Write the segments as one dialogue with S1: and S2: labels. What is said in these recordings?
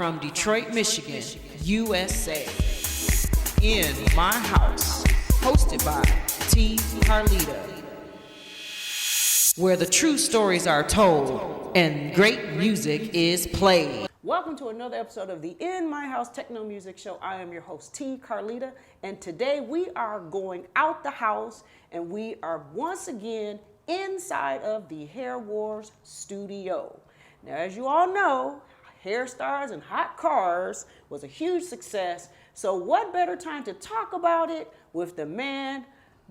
S1: from Detroit, Michigan, USA. In My House, hosted by T. Carlita, where the true stories are told and great music is played.
S2: Welcome to another episode of the In My House Techno Music Show. I am your host, T. Carlita, and today we are going out the house and we are once again inside of the Hair Wars studio. Now, as you all know, Hair Stars and Hot Cars was a huge success, so what better time to talk about it with the man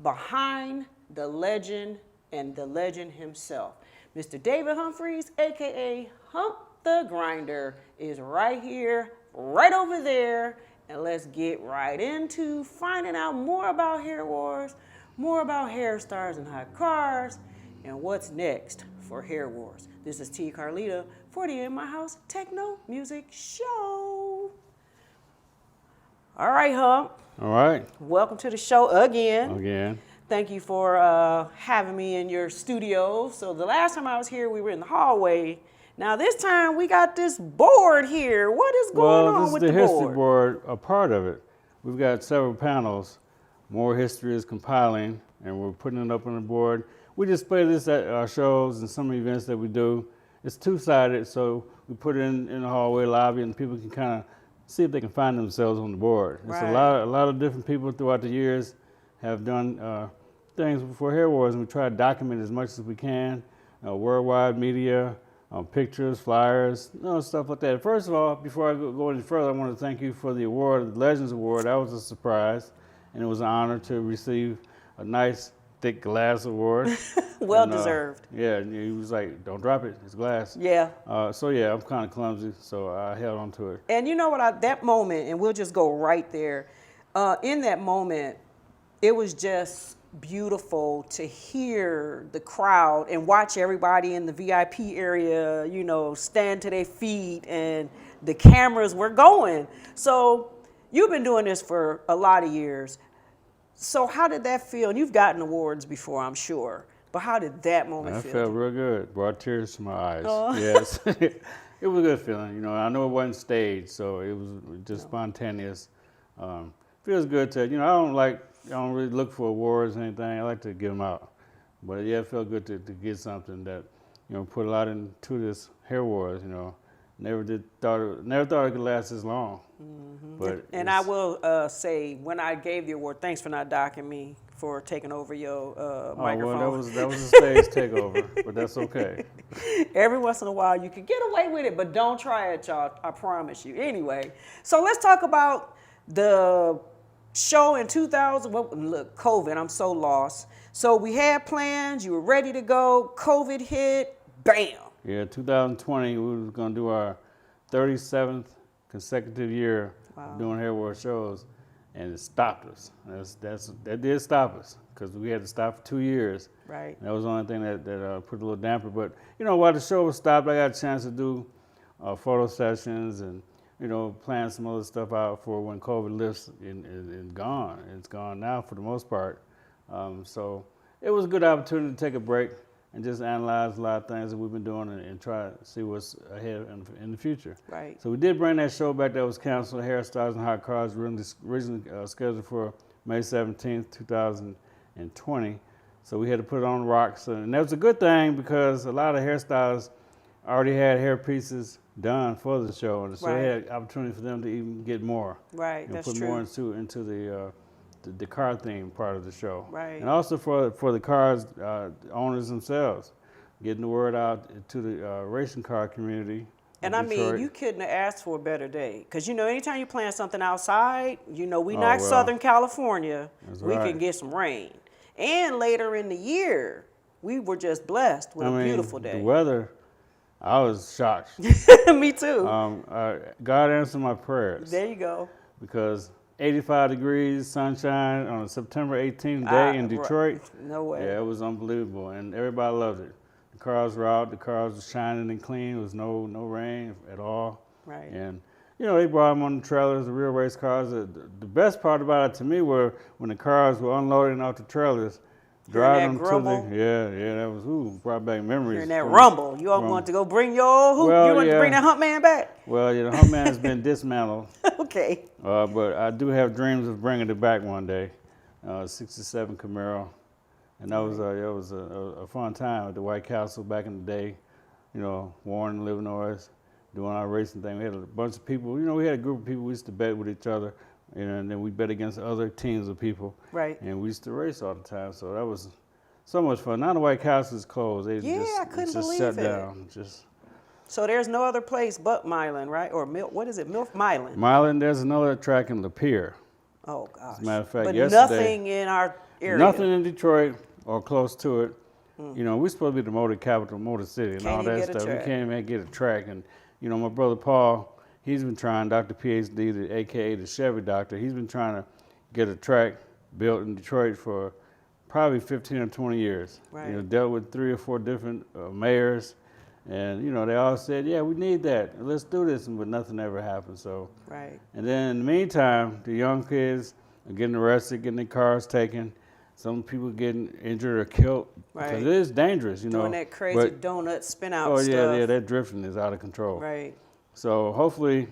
S2: behind the legend and the legend himself. Mr. David Humphreys, aka Hump The Grinder, is right here, right over there, and let's get right into finding out more about Hair Wars, more about Hair Stars and Hot Cars, and what's next for Hair Wars. This is T. Carlita for the In My House Techno Music Show. All right, Hump.
S3: All right.
S2: Welcome to the show again.
S3: Again.
S2: Thank you for having me in your studio. So the last time I was here, we were in the hallway. Now this time we got this board here. What is going on with the board?
S3: Well, this is the history board, a part of it. We've got several panels. More history is compiling, and we're putting it up on the board. We display this at our shows and some events that we do. It's two-sided, so we put it in the hallway lobby, and people can kind of see if they can find themselves on the board. It's a lot of different people throughout the years have done things for Hair Wars, and we try to document as much as we can. Worldwide media, pictures, flyers, stuff like that. First of all, before I go any further, I want to thank you for the award, the Legends Award. That was a surprise, and it was an honor to receive a nice, thick glass award.
S2: Well deserved.
S3: Yeah, he was like, don't drop it, it's glass.
S2: Yeah.
S3: So yeah, I'm kind of clumsy, so I held on to it.
S2: And you know what, that moment, and we'll just go right there. In that moment, it was just beautiful to hear the crowd and watch everybody in the VIP area, stand to their feet, and the cameras were going. So you've been doing this for a lot of years. So how did that feel? And you've gotten awards before, I'm sure. But how did that moment feel?
S3: That felt real good. Brought tears to my eyes. Yes. It was a good feeling. I know it wasn't staged, so it was just spontaneous. Feels good to, I don't really look for awards or anything. I like to give them out. But yeah, it felt good to get something that, put a lot into this Hair Wars, Never thought it could last this long. Mm-hmm. But
S2: I will say, when I gave the award, thanks for not docking me for taking over your microphone.
S3: Well, that was a stage takeover, but that's okay.
S2: Every once in a while, you can get away with it, but don't try it, y'all. I promise you. Anyway, so let's talk about the show in 2000. Well, look, COVID, I'm so lost. So we had plans. You were ready to go. COVID hit. Bam.
S3: Yeah, 2020, we were going to do our 37th consecutive year of doing Hair Wars shows, and it stopped us. That did stop us, because we had to stop for 2 years.
S2: Right.
S3: And that was the only thing that put a little damper. But, while the show was stopped, I got a chance to do photo sessions and, plan some other stuff out for when COVID lifts and gone. It's gone now for the most part. So it was a good opportunity to take a break and just analyze a lot of things that we've been doing and try to see what's ahead in the future.
S2: Right.
S3: So we did bring that show back that was canceled, Hair Stars and Hot Cars, originally scheduled for May 17th, 2020. So we had to put it on the rocks. And that was a good thing, because a lot of hairstylists already had hair pieces done for the show. And so they had opportunity for them to even get more.
S2: Right, that's
S3: put
S2: true.
S3: more into the car theme part of the show.
S2: Right.
S3: And also for the cars owners themselves, getting the word out to the racing car community.
S2: And I mean, you couldn't have asked for a better day. Because, anytime you're playing something outside, we not Southern California, we can get some rain. And later in the year, we were just blessed with a beautiful day.
S3: The weather, I was shocked.
S2: Me too.
S3: God answered my prayers.
S2: There you go.
S3: Because 85 degrees, sunshine on a September 18th day in Detroit.
S2: No way.
S3: Yeah, it was unbelievable, and everybody loved it. The cars were out, the cars were shining and clean. There was no rain at all.
S2: Right.
S3: And, they brought them on the trailers, the real race cars. The best part about it to me were when the cars were unloading off the trailers, Driving
S2: that grumble.
S3: that was brought back memories.
S2: Hearing that rumble. You all want to go bring your old hoop?
S3: Well,
S2: you want to bring that Hump Man back?
S3: Well, the Hump Man has been dismantled.
S2: Okay.
S3: But I do have dreams of bringing it back one day. 67 Camaro. And that was a fun time at the White Castle back in the day. Warren, Illinois, doing our racing thing. We had a bunch of people. We had a group of people. We used to bet with each other, and then we bet against other teams of people.
S2: Right.
S3: And we used to race all the time. So that was so much fun. Now the White Castle is closed.
S2: I couldn't believe
S3: shut
S2: it.
S3: down.
S2: So there's no other place but Milan, right? Or what is it? Milan.
S3: Milan. There's another track in Lapeer.
S2: Oh gosh.
S3: As a matter of fact,
S2: but
S3: yesterday,
S2: nothing in our area.
S3: Nothing in Detroit or close to it. We're supposed to be the motor capital, motor city, and all that stuff. We can't even get a track. And my brother Paul, he's been trying. Dr. PhD, AKA the Chevy Doctor, he's been trying to get a track built in Detroit for probably 15 or 20 years.
S2: Right.
S3: Dealt with 3 or 4 different mayors, and they all said, "Yeah, we need that. Let's do this," but nothing ever happened. So.
S2: Right.
S3: And then in the meantime, the young kids are getting arrested, getting their cars taken. Some people getting injured or killed.
S2: Right.
S3: Because it is dangerous,
S2: Doing that crazy donut spin out stuff.
S3: Oh, yeah, that drifting is out of control.
S2: Right.
S3: So hopefully,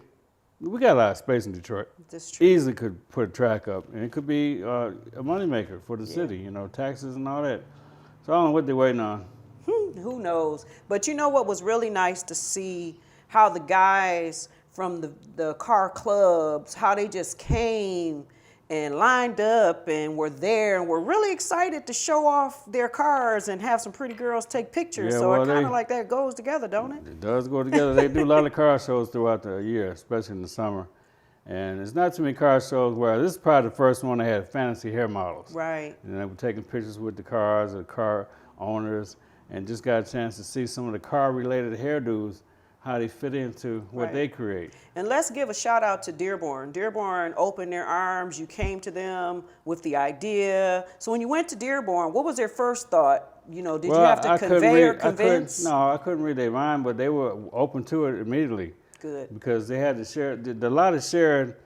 S3: we got a lot of space in Detroit.
S2: That's true.
S3: Easily could put a track up. And it could be a moneymaker for the city, taxes and all that. So I don't know what they're waiting on.
S2: Who knows? But what was really nice to see how the guys from the car clubs, how they just came and lined up and were there and were really excited to show off their cars and have some pretty girls take pictures.
S3: Yeah,
S2: so
S3: well,
S2: it kind of like that goes together, don't it?
S3: It does go together. They do a lot of car shows throughout the year, especially in the summer. And it's not too many car shows where this is probably the first one that had fancy hair models.
S2: Right.
S3: And they were taking pictures with the cars, the car owners, and just got a chance to see some of the car-related hairdos, how they fit into what they create. And
S2: let's give a shout out to Dearborn. Dearborn opened their arms. You came to them with the idea. So when you went to Dearborn, what was their first thought? Did you have to convey or convince?
S3: I couldn't read their mind, but they were open to it immediately.
S2: Good.
S3: Because they had to share, a lot of shared,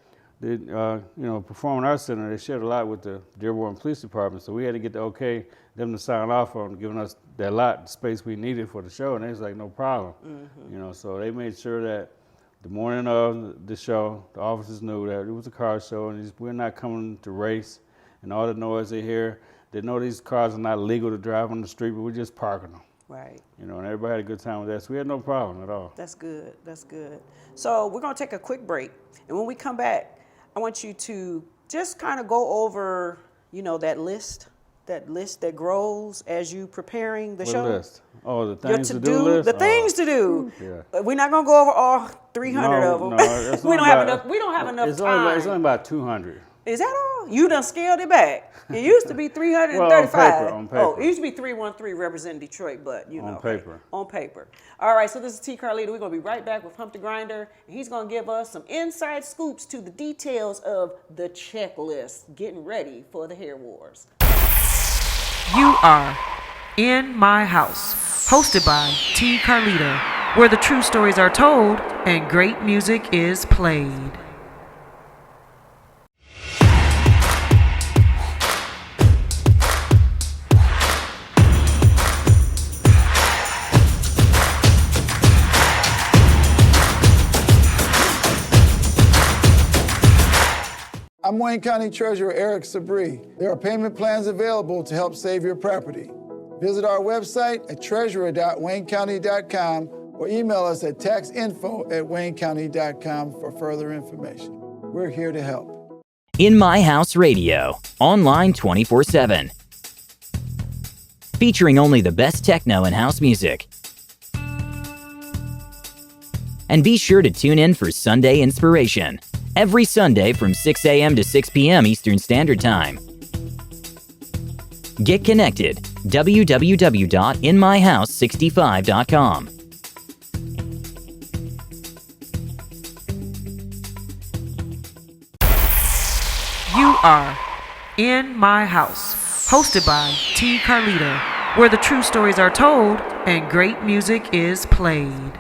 S3: Performing Arts Center, they shared a lot with the Dearborn Police Department, so we had to get the okay, them to sign off on giving us that lot, the space we needed for the show, and they was like, no problem. Mm-hmm. So they made sure that the morning of the show, the officers knew that it was a car show, and we're not coming to race, and all the noise they hear, they know these cars are not legal to drive on the street, but we're just parking them.
S2: Right.
S3: And everybody had a good time with that, so we had no problem at all.
S2: That's good. That's good. So we're going to take a quick break, and when we come back, I want you to just kind of go over, that list that grows as you preparing the show.
S3: What list? Oh, the things to do list?
S2: The things to do.
S3: Yeah.
S2: We're not going to go over all 300 of them.
S3: No,
S2: we don't have enough. We don't have enough time.
S3: It's only about 200.
S2: Is that all? You done scaled it back. It used to be 335.
S3: On paper.
S2: Oh, it used to be 313 representing Detroit, but
S3: On paper.
S2: On paper. All right, so this is T. Carlita. We're going to be right back with Hump the Grinder, and he's going to give us some inside scoops to the details of the checklist, getting ready for the hair wars.
S1: You are In My House, hosted by T. Carlita, where the true stories are told and great music is played.
S4: I'm Wayne County Treasurer Eric Sabri. There are payment plans available to help save your property. Visit our website at treasurer.waynecounty.com or email us at taxinfo@waynecounty.com for further information. We're here to help.
S5: In My House Radio, online 24/7. Featuring only the best techno and house music. And be sure to tune in for Sunday Inspiration. Every Sunday from 6 a.m. to 6 p.m. Eastern Standard Time. Get connected. www.inmyhouse65.com.
S1: You are In My House, hosted by T. Carlita, where the true stories are told and great music is played.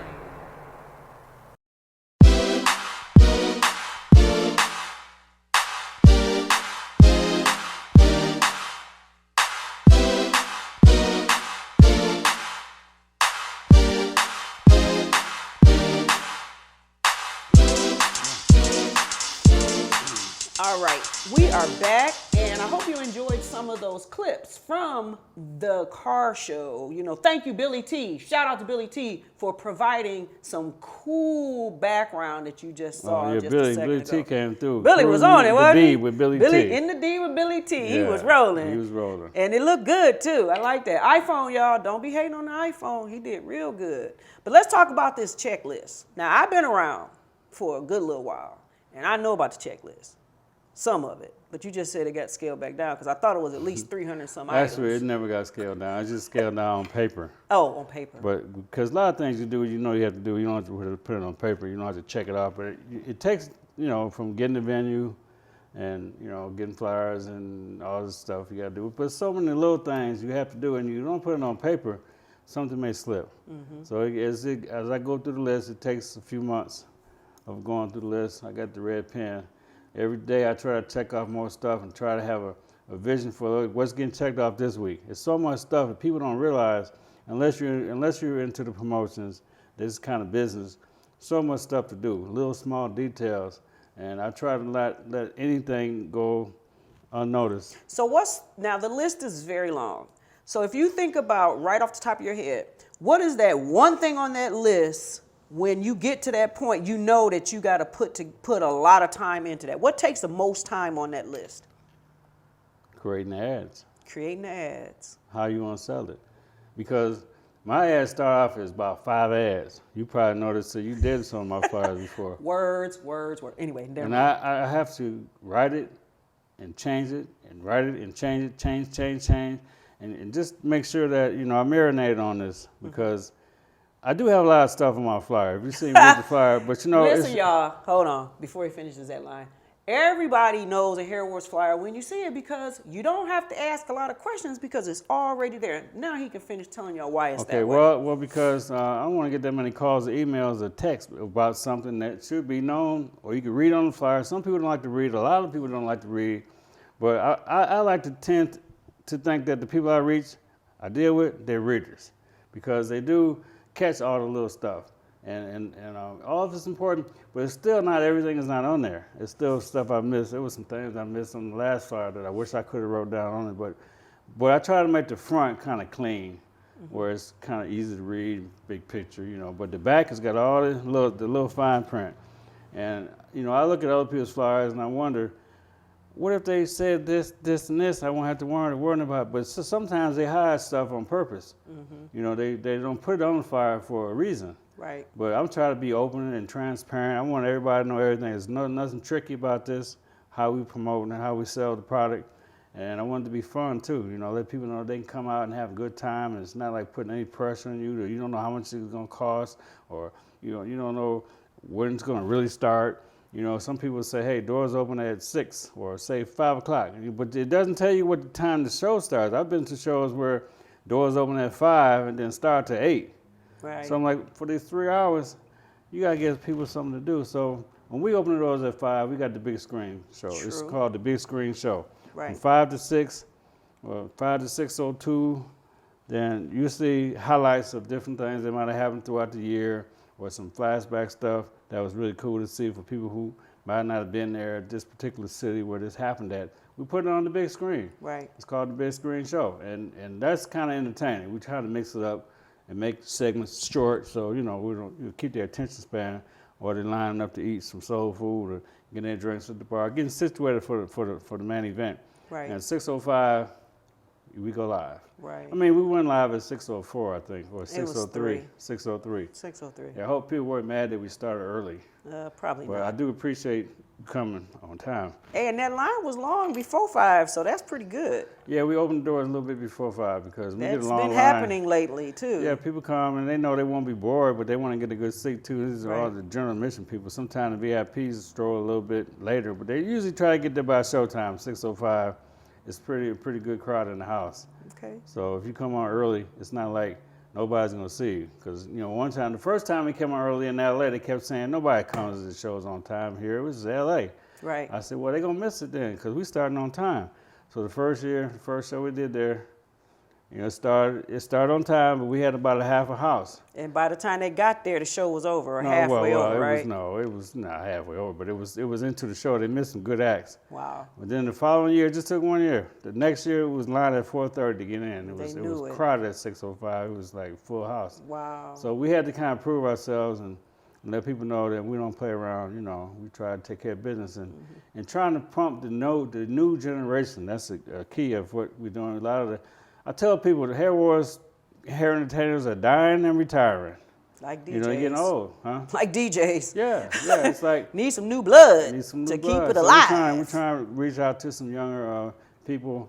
S2: All right, we are back, and I hope you enjoyed some of those clips from the car show. You know, thank you, Billy T. Shout out to Billy T for providing some cool background that you just saw just a second
S3: Billy
S2: ago.
S3: T came through.
S2: Billy was on it, wasn't he?
S3: D with Billy T.
S2: In the D with Billy T. He
S3: Yeah,
S2: was rolling.
S3: he was rolling.
S2: And it looked good, too. I like that. iPhone, y'all, don't be hating on the iPhone. He did real good. But let's talk about this checklist. Now, I've been around for a good little while, and I know about the checklist. Some of it, but you just said it got scaled back down because I thought it was at least 300 some items.
S3: Actually, it never got scaled down. It's just scaled down on paper.
S2: Oh, on paper.
S3: But because a lot of things you do, you know you have to do. You don't have to put it on paper. You don't have to check it off. But it takes, you know, from getting the venue and, you know, getting flyers and all this stuff you got to do. But so many little things you have to do, and you don't put it on paper, something may slip. So as I go through the list, it takes a few months of going through the list. I got the red pen. Every day I try to check off more stuff and try to have a vision for what's getting checked off this week. It's so much stuff that people don't realize unless you're into the promotions, this kind of business, so much stuff to do, little small details. And I try to let anything go unnoticed.
S2: So now the list is very long. So if you think about right off the top of your head, what is that one thing on that list when you get to that point, you know that you got to put a lot of time into that? What takes the most time on that list?
S3: Creating the ads.
S2: Creating the ads.
S3: How you want to sell it. Because my ads start off as about 5 ads. You probably noticed that you did some of my flyers before.
S2: Words. Anyway, never
S3: And
S2: mind.
S3: I have to write it and change it and write it and change it, change, and just make sure that, you know, I marinate on this because I do have a lot of stuff on my flyer. If you see me with the flyer, but you know,
S2: Listen, y'all, hold on, before he finishes that line. Everybody knows a Hair Wars flyer when you see it because you don't have to ask a lot of questions because it's already there. Now he can finish telling y'all why it's that way.
S3: Well, because I don't want to get that many calls or emails or texts about something that should be known or you can read on the flyer. Some people don't like to read. A lot of people don't like to read. But I like to tend to think that the people I reach, I deal with, they're readers because they do catch all the little stuff. And all of it's important, but it's still not everything is not on there. It's still stuff I missed. There was some things I missed on the last flyer that I wish I could have wrote down on it. But I try to make the front kind of clean, where it's kind of easy to read, big picture, you know. But the back has got all the little fine print. And you know, I look at other people's flyers and I wonder, what if they said this, and this? I won't have to worry about it. But sometimes they hide stuff on purpose. You know, they don't put it on the flyer for a reason.
S2: Right.
S3: But I'm trying to be open and transparent. I want everybody to know everything. There's nothing tricky about this, how we promote and how we sell the product. And I want it to be fun too. You know, let people know they can come out and have a good time. And it's not like putting any pressure on you. Or you don't know how much it's going to cost, or you don't know when it's going to really start. You know, some people say, hey, doors open at 6 or say 5 o'clock. But it doesn't tell you what the time the show starts. I've been to shows where doors open at 5 and then start to 8.
S2: Right.
S3: So I'm like, for these 3 hours, you got to give people something to do. So when we open the doors at 5, we got the big screen show.
S2: True.
S3: It's called the big screen show.
S2: Right.
S3: From 5 to 6, or 5 to 6:02, then you see highlights of different things that might have happened throughout the year or some flashback stuff that was really cool to see for people who might not have been there at this particular city where this happened at. We put it on the big screen.
S2: Right.
S3: It's called the big screen show. And that's kind of entertaining. We try to mix it up and make segments short so, you know, we don't keep their attention span or they're lining up to eat some soul food or getting their drinks at the bar, getting situated for the main event.
S2: Right.
S3: And at 6:05, we go live.
S2: Right.
S3: I mean, we went live at 6:04, I think, or
S2: It was
S3: 6:03. 6:03.
S2: 603.
S3: Yeah, I hope people weren't mad that we started early,
S2: Probably
S3: but
S2: not.
S3: I do appreciate coming on time.
S2: Hey, and that line was long before 5, so that's pretty good.
S3: Yeah, we opened the doors a little bit before 5 because we get
S2: That's
S3: a long
S2: been
S3: line.
S2: happening lately, too.
S3: Yeah, people come and they know they won't be bored, but they want to get a good seat too. These are all
S2: Right.
S3: the general admission people. Sometimes the VIPs stroll a little bit later, but they usually try to get there by showtime, 6:05. It's a pretty good crowd in the house.
S2: Okay.
S3: So if you come on early, it's not like nobody's gonna see you. Because you know, one time, the first time we came on early in LA, they kept saying nobody comes to the shows on time here. It was LA.
S2: Right.
S3: I said, well, they're gonna miss it then, because we starting on time. So the first show we did there, You know, it started on time, but we had about a half a house.
S2: And by the time they got there, the show was over, or
S3: No,
S2: halfway
S3: well,
S2: over, right?
S3: It was not halfway over, but it was into the show. They missed some good acts.
S2: Wow.
S3: But then the following year, it just took 1 year. The next year, it was lined at 4:30 to get in. It was crowded at 6:05. It was like full house.
S2: Wow.
S3: So we had to kind of prove ourselves and let people know that we don't play around. You know, we try to take care of business and trying to pump the new generation. That's a key of what we're doing. I tell people the hair entertainers are dying and retiring.
S2: Like DJs.
S3: You know, they're getting old, huh?
S2: Like DJs.
S3: Yeah, it's like
S2: need some new blood
S3: to
S2: keep it alive.
S3: So we're trying to reach out to some younger people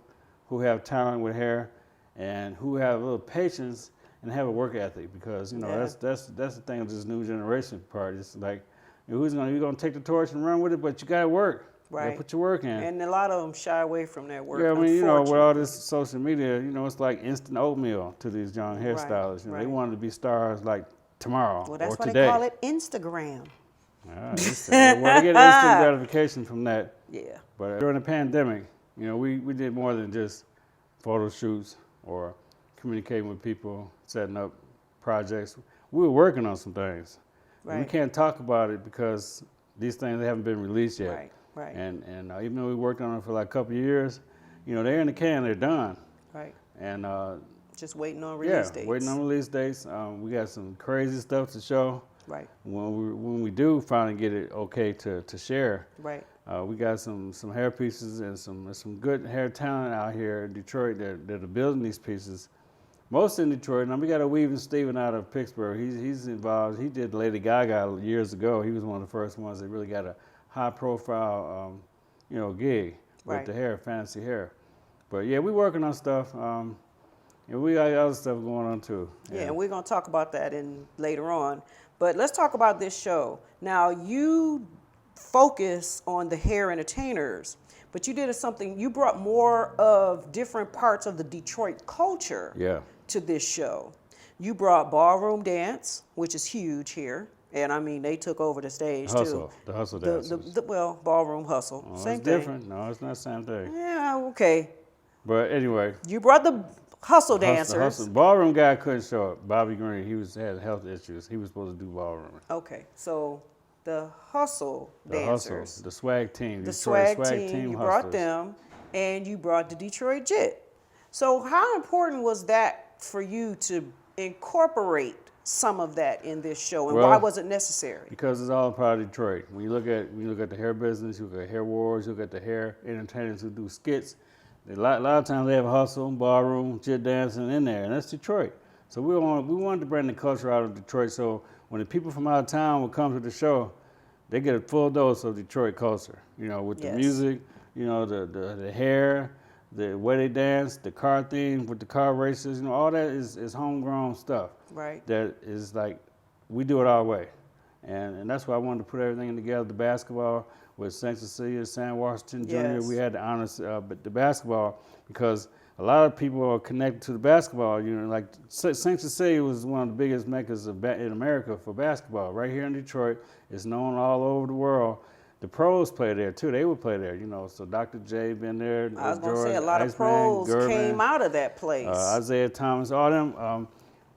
S3: who have talent with hair and who have a little patience and have a work ethic, because you know that's the thing of this new generation part. It's like you're gonna take the torch and run with it, but you gotta work.
S2: Right.
S3: You put your work in.
S2: And a lot of them shy away from that work.
S3: Yeah, I mean, you know, with all this social media, you know, it's like instant oatmeal to these young hairstylists. You know, they want to be stars like tomorrow
S2: well, that's
S3: or
S2: why
S3: today.
S2: they call it Instagram.
S3: Well, they get instant gratification from that.
S2: Yeah.
S3: But during the pandemic, you know, we did more than just photo shoots or communicating with people, setting up projects. We were working on some things.
S2: Right.
S3: We can't talk about it because these things haven't been released yet.
S2: Right. Right.
S3: And even though we worked on it for like a couple of years, you know, they're in the can, they're done.
S2: Right.
S3: And
S2: just waiting on release dates.
S3: Waiting on release dates. We got some crazy stuff to show.
S2: Right.
S3: When we do finally get it okay to share.
S2: Right.
S3: We got some hair pieces and some good hair talent out here in Detroit that are building these pieces. Most in Detroit. Now we got a Weaving Steven out of Pittsburgh. He's involved. He did Lady Gaga years ago. He was one of the first ones that really got a high profile, you know, gig with the hair, fancy hair. But yeah, we working on stuff. And we got other stuff going on too.
S2: Yeah, and we're gonna talk about that later on. But let's talk about this show. Now you focus on the hair entertainers, but you did something. You brought more of different parts of the Detroit culture to this show. You brought ballroom dance, which is huge here. And I mean, they took over the stage too.
S3: The hustle dance.
S2: Well, ballroom hustle.
S3: Oh,
S2: same
S3: it's
S2: thing.
S3: different. No, it's not the same thing.
S2: Yeah, okay.
S3: But anyway.
S2: You brought the hustle dancers.
S3: Ballroom guy couldn't show up. Bobby Green, had health issues. He was supposed to do ballroom.
S2: Okay, so the hustle dancers.
S3: The swag team.
S2: The swag team, you brought them, and you brought the Detroit Jet. So how important was that for you to incorporate some of that in this show, and why was it necessary?
S3: Because it's all part of Detroit. When you look at the hair business, you look at hair wars, you look at the hair entertainers who do skits. A lot of times they have hustle, ballroom, jet dancing in there, and that's Detroit. So we wanted to bring the culture out of Detroit. So when the people from out of town would come to the show, they get a full dose of Detroit culture. You know, with the music, you know, the hair, the way they dance, the car theme with the car races, you know, all that is homegrown stuff.
S2: Right.
S3: That is like, we do it our way. And that's why I wanted to put everything together. The basketball with St. Cecilia, Sam Washington Jr., we had the honors, but the basketball, because a lot of people are connected to the basketball. You know, like St. Cecilia was one of the biggest meccas in America for basketball. Right here in Detroit, it's known all over the world. The pros play there too. They would play there, you know. So Dr. J been there.
S2: I was going to say a lot of pros came out of that place.
S3: Isaiah Thomas, all them,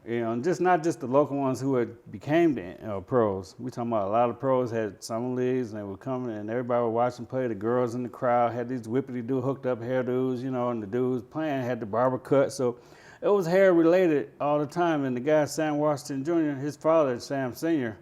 S3: you know, and not just the local ones who had became the pros. We talking about a lot of pros had summer leagues, and they would come and everybody would watch them play. The girls in the crowd had these whippity-doo hooked up hairdos, you know, and the dudes playing had the barber cut. So it was hair related all the time. And the guy, Sam Washington Jr., his father, Sam Sr.,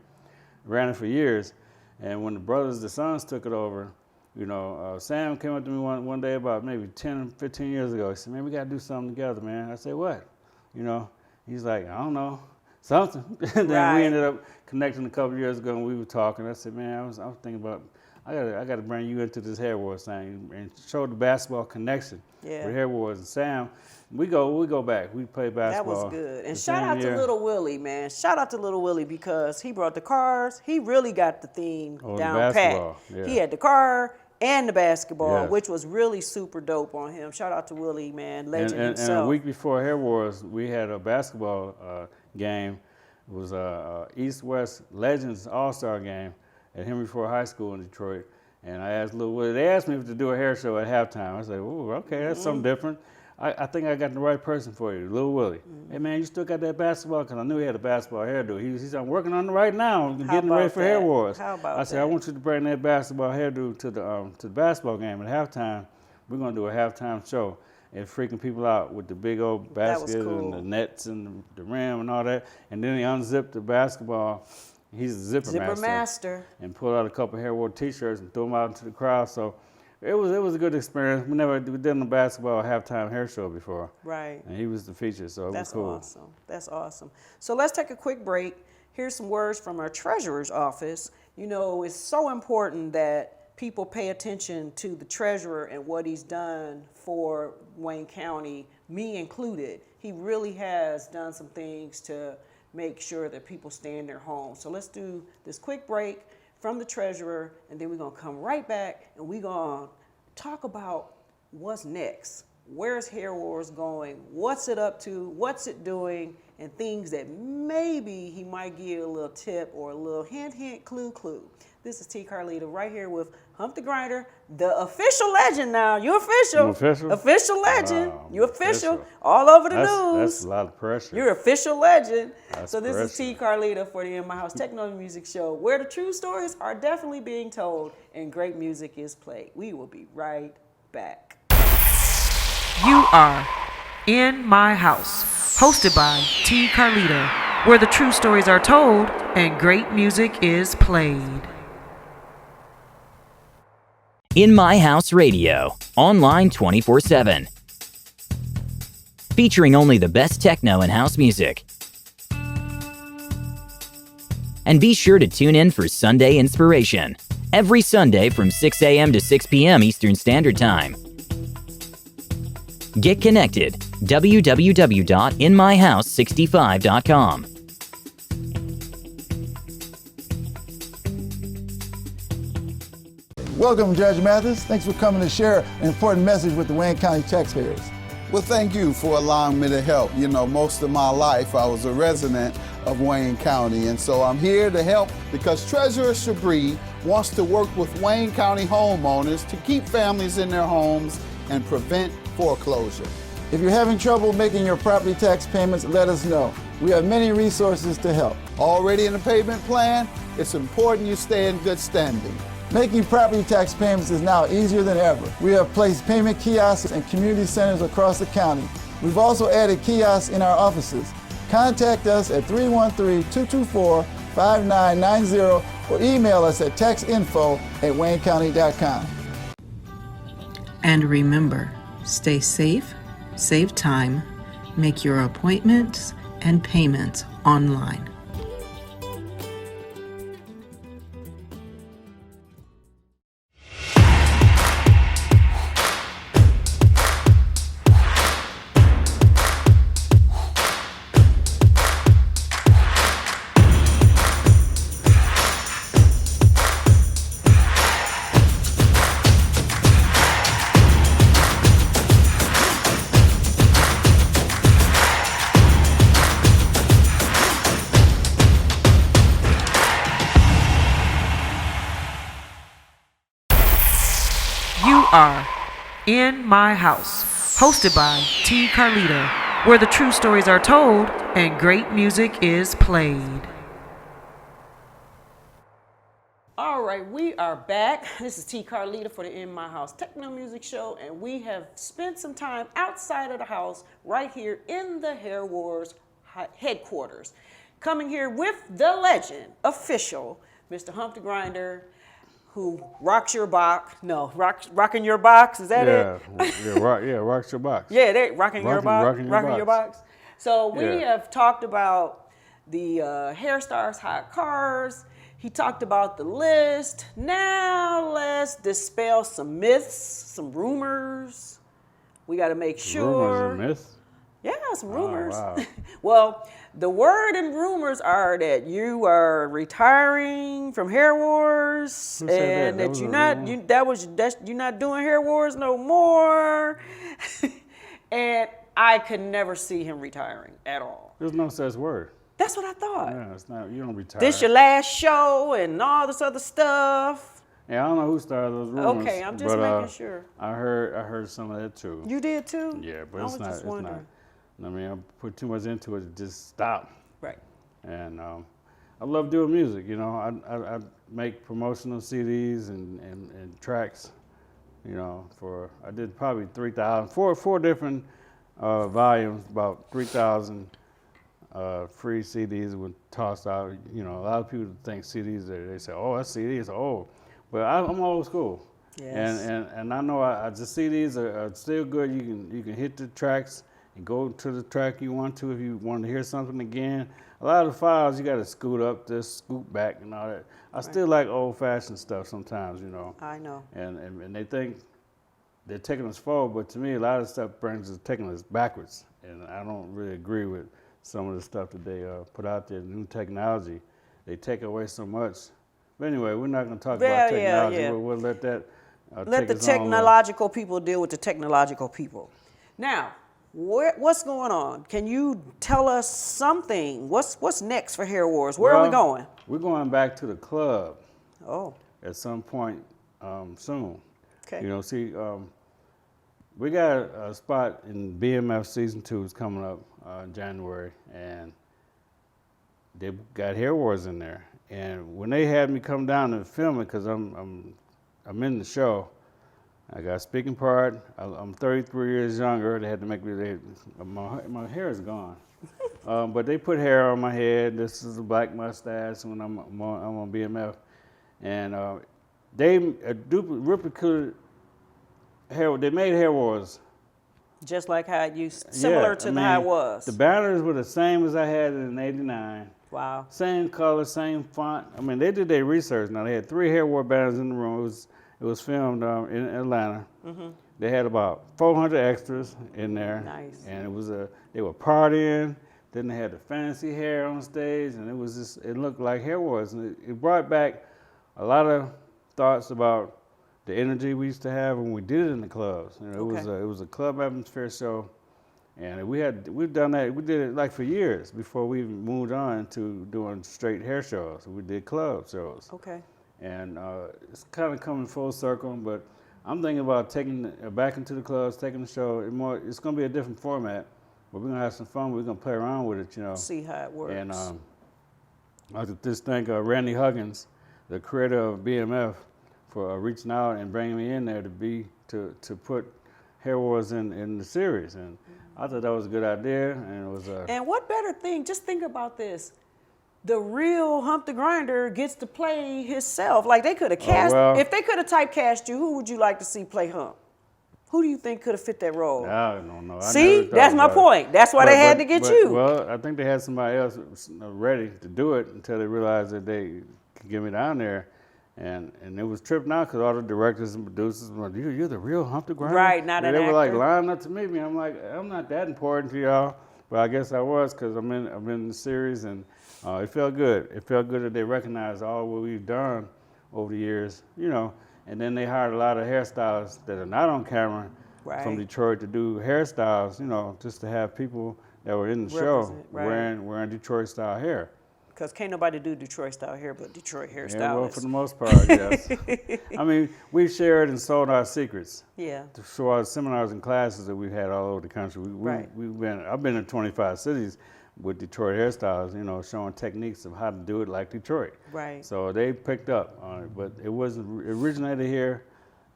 S3: ran it for years. And when the sons took it over, you know, Sam came up to me one day about maybe 10 or 15 years ago. He said, man, we got to do something together, man. I said, what? You know, he's like, I don't know, something. And then we ended up connecting a couple of years ago, and we were talking. I said, man, I was thinking about, I got to bring you into this hair wars thing and show the basketball connection with hair wars. And Sam, we go back. We play basketball.
S2: That was good. And shout out to Little Willie, man. Shout out to Little Willie, because he brought the cars. He really got the theme down pat. Yeah. He had the car and the basketball, which was really super dope on him. Shout out to Willie, man, legend himself.
S3: And a week before Hair Wars, we had a basketball game. It was a East-West Legends All-Star game at Henry Ford High School in Detroit. And I asked Lil Willie, they asked me to do a hair show at halftime. I said, ooh, okay, that's something different. I think I got the right person for you, Lil Willie. Hey man, you still got that basketball? Because I knew he had a basketball hairdo. He said, I'm working on it right now, getting ready for Hair Wars.
S2: How about
S3: I said, I want you to bring that basketball hairdo to the basketball game at halftime. We're gonna do a halftime show and freaking people out with the big old basket and the nets and the rim and all that. And then he unzipped the basketball. He's a zipper master. And pulled out a couple Hair War t-shirts and threw them out into the crowd. So it was a good experience. We did a basketball halftime hair show before.
S2: Right.
S3: And he was the feature, so it was cool.
S2: That's awesome. That's awesome. So let's take a quick break. Here's some words from our treasurer's office. You know, it's so important that people pay attention to the treasurer and what he's done for Wayne County, me included. He really has done some things to make sure that people stay in their homes. So let's do this quick break from the treasurer, and then we're gonna come right back and we're gonna talk about what's next. Where's Hair Wars going? What's it up to? What's it doing? And things that maybe he might give a little tip or a little hint, clue. This is T. Carlita right here with Hump the Grinder, the official legend now. You official.
S3: You official?
S2: Official legend.
S3: Wow,
S2: you official. All over the news.
S3: That's a lot of pressure.
S2: You're official legend.
S3: That's
S2: so this
S3: pressure.
S2: is T. Carlita for the In My House Techno Music Show, where the true stories are definitely being told and great music is played. We will be right back.
S1: You are In My House, hosted by T. Carlita, where the true stories are told and great music is played.
S5: In My House Radio, online 24/7. Featuring only the best techno and house music. And be sure to tune in for Sunday Inspiration, every Sunday from 6 a.m. to 6 p.m. Eastern Standard Time. Get connected, www.inmyhouse65.com.
S4: Welcome, Judge Mathis. Thanks for coming to share an important message with the Wayne County taxpayers.
S6: Well, thank you for allowing me to help. You know, most of my life I was a resident of Wayne County, and so I'm here to help because Treasurer Chabris wants to work with Wayne County homeowners to keep families in their homes and prevent foreclosure.
S4: If you're having trouble making your property tax payments, let us know. We have many resources to help.
S6: Already in a payment plan? It's important you stay in good standing.
S4: Making property tax payments is now easier than ever. We have placed payment kiosks in community centers across the county. We've also added kiosks in our offices. Contact us at 313-224-5990 or email us at taxinfo@waynecounty.com.
S7: And remember, stay safe, save time, make your appointments and payments online.
S1: You are In My House, hosted by T. Carlita, where the true stories are told and great music is played.
S2: All right, we are back. This is T. Carlita for the In My House Techno Music Show, and we have spent some time outside of the house right here in the Hair Wars headquarters. Coming here with the legend, official, Mr. Hump the Grinder, who rocks your box. No, rocking your box, is that it?
S3: Rocks your box.
S2: Yeah, they rocking your box.
S3: Rocking your box.
S2: So we have talked about the Hair Stars hot cars. He talked about the list. Now let's dispel some myths, some rumors. We got to make sure.
S3: Rumors and myths?
S2: Yeah, some rumors.
S3: Oh, wow.
S2: Well, the word and rumors are that you are retiring from Hair Wars,
S3: Who said
S2: and
S3: that?
S2: that you're not doing Hair Wars no more. And I could never see him retiring at all.
S3: There's no such word.
S2: That's what I thought.
S3: Yeah, it's not. You don't retire.
S2: This your last show and all this other stuff.
S3: Yeah, I don't know who started those rumors.
S2: Okay, I'm just making sure.
S3: I heard some of that too.
S2: You did too?
S3: Yeah, but
S2: I
S3: it's
S2: was
S3: not.
S2: just
S3: It's not.
S2: wondering.
S3: I mean, I put too much into it. Just stop.
S2: Right.
S3: And I love doing music. You know, I make promotional CDs and tracks. You know, I did probably 3,000, four different volumes, about 3,000 free CDs were tossed out. You know, a lot of people think CDs, they say, oh, that CD is old. But I'm old school.
S2: Yes.
S3: And I know the CDs are still good. You can hit the tracks and go to the track you want to if you want to hear something again. A lot of the files you got to scoot up, just scoot back and all that. I still like old-fashioned stuff sometimes, you know.
S2: I know.
S3: And they think they're taking us forward, but to me, a lot of stuff taking us backwards. And I don't really agree with some of the stuff that they put out there, new technology. They take away so much. But anyway, we're not going to talk about technology.
S2: Yeah.
S3: We'll let that
S2: Let
S3: take
S2: the
S3: its own
S2: technological people deal with the technological people. Now, what's going on? Can you tell us something? What's next for Hair Wars? Where are we going?
S3: We're going back to the club
S2: Oh,
S3: at some point soon.
S2: okay.
S3: You know, see, we got a spot in BMF Season 2 is coming up in January, and they got Hair Wars in there. And when they had me come down and film it, because I'm in the show, I got a speaking part. I'm 33 years younger. They had to make me. My hair is gone, but they put hair on my head. This is a black mustache when I'm on BMF, and they replicated hair. They made Hair Wars.
S2: Just like how it used, similar to how it was.
S3: The banners were the same as I had in '89.
S2: Wow.
S3: Same color, same font. I mean, they did their research. Now they had 3 Hair War banners in the room. It was filmed in Atlanta. Mm-hmm. They had about 400 extras in there.
S2: Nice.
S3: And they were partying. Then they had the fancy hair on stage, and it looked like Hair Wars. And it brought back a lot of thoughts about the energy we used to have when we did it in the clubs. You know, it was a club atmosphere show. And we've done that. We did it like for years before we even moved on to doing straight hair shows. We did club shows.
S2: Okay.
S3: And it's kind of coming full circle, but I'm thinking about taking it back into the clubs, taking the show. It's going to be a different format, but we're going to have some fun. We're going to play around with it, you know.
S2: See how it works.
S3: And I just thank Randy Huggins, the creator of BMF, for reaching out and bringing me in there to put Hair Wars in the series. And I thought that was a good idea, and it was.
S2: And what better thing? Just think about this. The real Hump the Grinder gets to play himself. Like they could have cast. If they could have typecast you, who would you like to see play Hump? Who do you think could have fit that role?
S3: I don't know.
S2: See, that's my point. That's why they had to get you.
S3: Well, I think they had somebody else ready to do it until they realized that they could get me down there. And it was tripping out because all the directors and producers were like, you're the real Hump the Grinder?
S2: Right, not an actor.
S3: They were like lining up to meet me. I'm like, I'm not that important to y'all. But I guess I was because I'm in the series, and it felt good. It felt good that they recognized all what we've done over the years, you know. And then they hired a lot of hairstylists that are not on camera from Detroit to do hairstyles, you know, just to have people that were in the show wearing Detroit-style hair.
S2: Because can't nobody do Detroit-style hair but Detroit hairstylists.
S3: Yeah, well, for the most part, yes. I mean, we've shared and sold our secrets.
S2: Yeah.
S3: So our seminars and classes that we've had all over the country. I've been in 25 cities with Detroit hairstylists, you know, showing techniques of how to do it like Detroit.
S2: Right.
S3: So they picked up on it, but it wasn't originated here.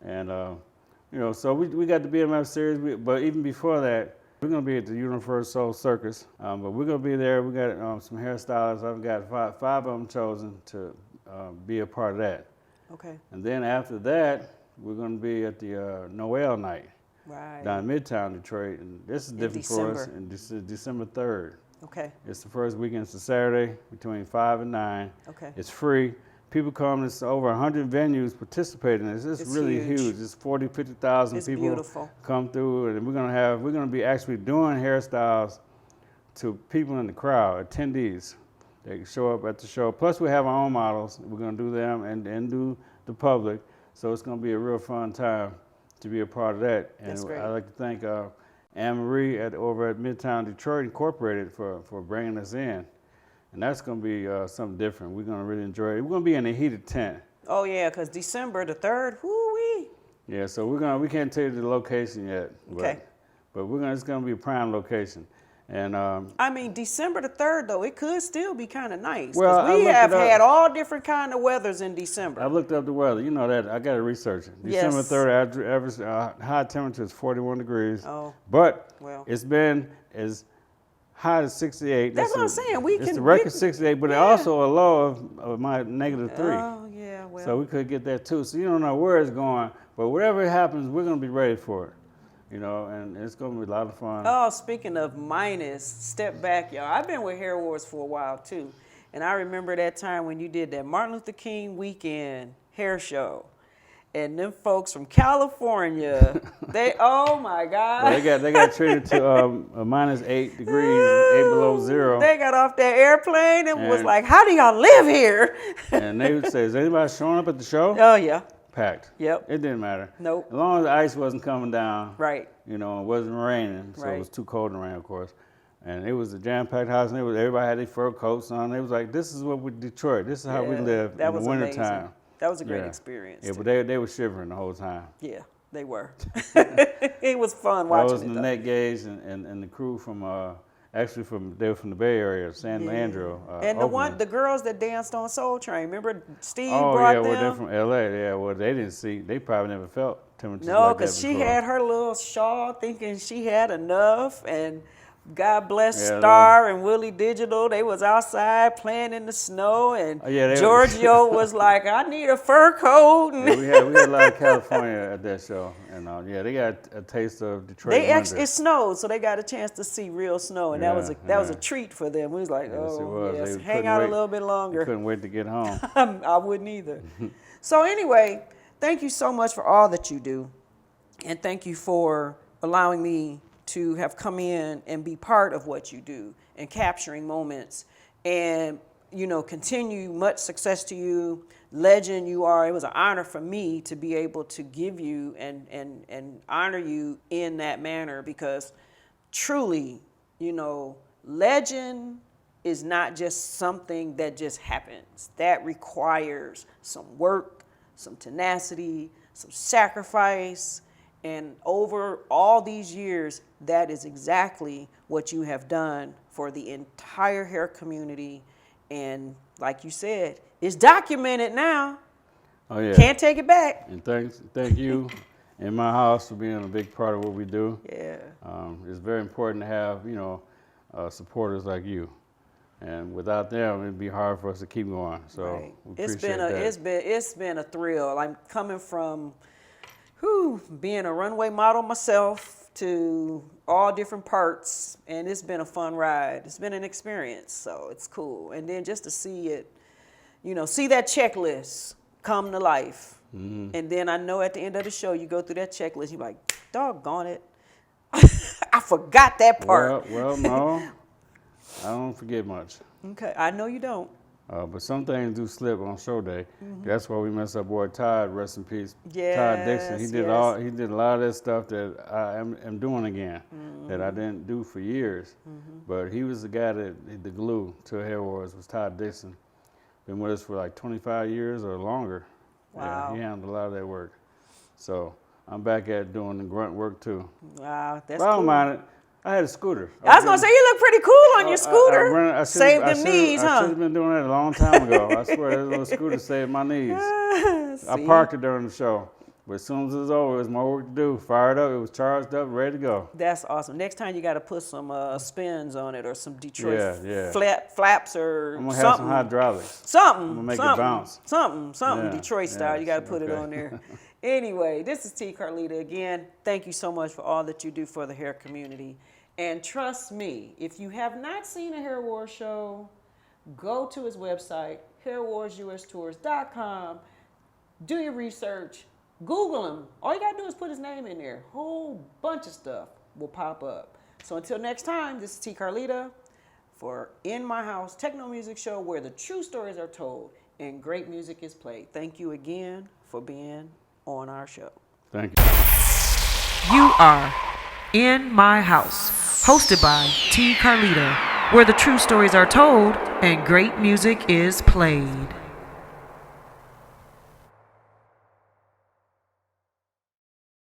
S3: And, you know, so we got the BMF series, but even before that, we're going to be at the Universal Circus, but we're going to be there. We got some hairstylists. I've got five of them chosen to be a part of that.
S2: Okay.
S3: And then after that, we're going to be at the Noel night down in Midtown Detroit. And this is different for us. And this is December 3rd.
S2: Okay.
S3: It's the first weekend. It's a Saturday between 5 and 9.
S2: Okay.
S3: It's free. People come. There's over 100 venues participating in this. It's really huge. It's 40,000, 50,000 people
S2: beautiful.
S3: Come through, and we're gonna be actually doing hairstyles to people in the crowd, attendees. They show up at the show. Plus, we have our own models. We're gonna do them and do the public. So it's gonna be a real fun time to be a part of that. And
S2: That's great.
S3: I'd like to thank Anne-Marie over at Midtown Detroit Incorporated for bringing us in. And that's going to be something different. We're going to really enjoy it. We're going to be in a heated tent.
S2: Oh yeah, because December the 3rd, whoo-wee.
S3: Yeah, so we can't tell you the location yet.
S2: Okay.
S3: But it's gonna be a prime location. And
S2: I mean, December the 3rd, though, it could still be kind of nice. 'Cause
S3: Well, I
S2: we
S3: looked
S2: have
S3: it up.
S2: had all different kind of weathers in December.
S3: I've looked up the weather. You know that. I got to research it.
S2: Yes.
S3: December 3rd, average high temperature is 41 degrees.
S2: Oh,
S3: But
S2: well.
S3: it's been as high as 68.
S2: That's what I'm saying.
S3: It's the record 68, but it also a low of my -3.
S2: Oh, yeah, well.
S3: So we could get that too. So you don't know where it's going, but whatever happens, we're going to be ready for it. You know, and it's going to be a lot of fun.
S2: Oh, speaking of minus, step back, y'all. I've been with Hair Wars for a while, too. And I remember that time when you did that Martin Luther King weekend hair show. And them folks from California, oh my God.
S3: Well, they got treated to -8 degrees, 8 below zero.
S2: They got off that airplane and was like, how do y'all live here?
S3: And they would say, is anybody showing up at the show?
S2: Oh, yeah.
S3: Packed.
S2: Yep.
S3: It didn't matter.
S2: Nope.
S3: As long as the ice wasn't coming down.
S2: Right.
S3: You know, it wasn't raining, so
S2: Right.
S3: it was too cold to rain, of course. And it was a jam-packed house, and everybody had their fur coats on. It was like, this is what we Detroit. This is how we
S2: Yeah,
S3: live
S2: that
S3: in
S2: was
S3: the
S2: amazing.
S3: wintertime.
S2: That was a great
S3: Yeah.
S2: experience.
S3: Yeah,
S2: too.
S3: but they were shivering the whole time.
S2: Yeah, they were. It was fun
S3: That
S2: watching
S3: was
S2: it. though.
S3: Nanette Gage and the crew from, they were from the Bay Area, San Leandro.
S2: And
S3: Oakland.
S2: the girls that danced on Soul Train, remember Steve
S3: Oh,
S2: brought
S3: yeah,
S2: them?
S3: well, they're from L.A. Yeah, well, they didn't see, they probably never felt temperatures
S2: No,
S3: like that
S2: because she
S3: before.
S2: had her little shawl thinking she had enough, and God bless
S3: Yeah,
S2: Star and Willie Digital. They was outside playing in the snow, and
S3: Oh, yeah, they-
S2: Giorgio was like, I need a fur coat. And
S3: Yeah, we had a lot of California at that show, and they got a taste of Detroit
S2: they
S3: winter.
S2: actually, it snowed, so they got a chance to see real snow, and that was a
S3: Yeah.
S2: treat for them. We was like,
S3: Yes, it
S2: oh,
S3: was.
S2: yes,
S3: They
S2: hang
S3: couldn't
S2: out
S3: wait-
S2: a little bit
S3: They
S2: longer.
S3: couldn't wait to get home.
S2: I wouldn't either. So anyway, thank you so much for all that you do. And thank you for allowing me to have come in and be part of what you do and capturing moments. And, continue much success to you. Legend you are. It was an honor for me to be able to give you and honor you in that manner, because truly, legend is not just something that just happens. That requires some work, some tenacity, some sacrifice. And over all these years, that is exactly what you have done for the entire hair community. And like you said, it's documented now.
S3: Oh, yeah.
S2: Can't take it back.
S3: And thank you in my house for being a big part of what we do.
S2: Yeah.
S3: It's very important to have, supporters like you. And without them, it'd be hard for us to keep going. So
S2: Right.
S3: we
S2: It's
S3: appreciate that.
S2: it's been a thrill. I'm coming from being a runway model myself to all different parts, and it's been a fun ride. It's been an experience, so it's cool. And then just to see it, see that checklist come to life.
S3: Mm-hmm.
S2: And then I know at the end of the show, you go through that checklist, you're like, doggone it. I forgot that part.
S3: Well, no, I don't forget much.
S2: Okay, I know you don't.
S3: But some things do slip on show day. That's why we messed up boy Todd, rest in peace. Todd Dixon. He
S2: Yes,
S3: did
S2: yes.
S3: He did a lot of that stuff that I am doing again, that I didn't do for years. But he was the guy the glue to Hair Wars was Todd Dixon. Been with us for like 25 years or longer.
S2: Wow.
S3: Yeah, he handled a lot of that work. So I'm back at doing the grunt work too.
S2: Wow, that's
S3: But I
S2: cool.
S3: don't mind it. I had a scooter.
S2: I was gonna say you look pretty cool on your scooter.
S3: I
S2: Saved them knees,
S3: I should
S2: huh?
S3: have been doing that a long time ago. I swear, that little scooter saved my knees. I parked it during the show, but as soon as it was over, it was more work to do. Fired up, it was charged up, ready to go.
S2: That's awesome. Next time you got to put some spins on it or some Detroit
S3: Yeah.
S2: flaps or
S3: I'm gonna have
S2: something.
S3: some hydraulics.
S2: Something.
S3: I'm gonna make it
S2: something,
S3: bounce.
S2: Something
S3: Yeah,
S2: Detroit style.
S3: yeah,
S2: You got to put it
S3: okay.
S2: on there. Anyway, this is T. Carlita again. Thank you so much for all that you do for the hair community. And trust me, if you have not seen a Hair Wars show, go to his website, hairwarsustours.com. Do your research. Google him. All you got to do is put his name in there. Whole bunch of stuff will pop up. So until next time, this is T. Carlita for In My House Techno Music Show, where the true stories are told and great music is played. Thank you again for being on our show.
S3: Thank you.
S1: You are In My House, hosted by T. Carlita, where the true stories are told and great music is played.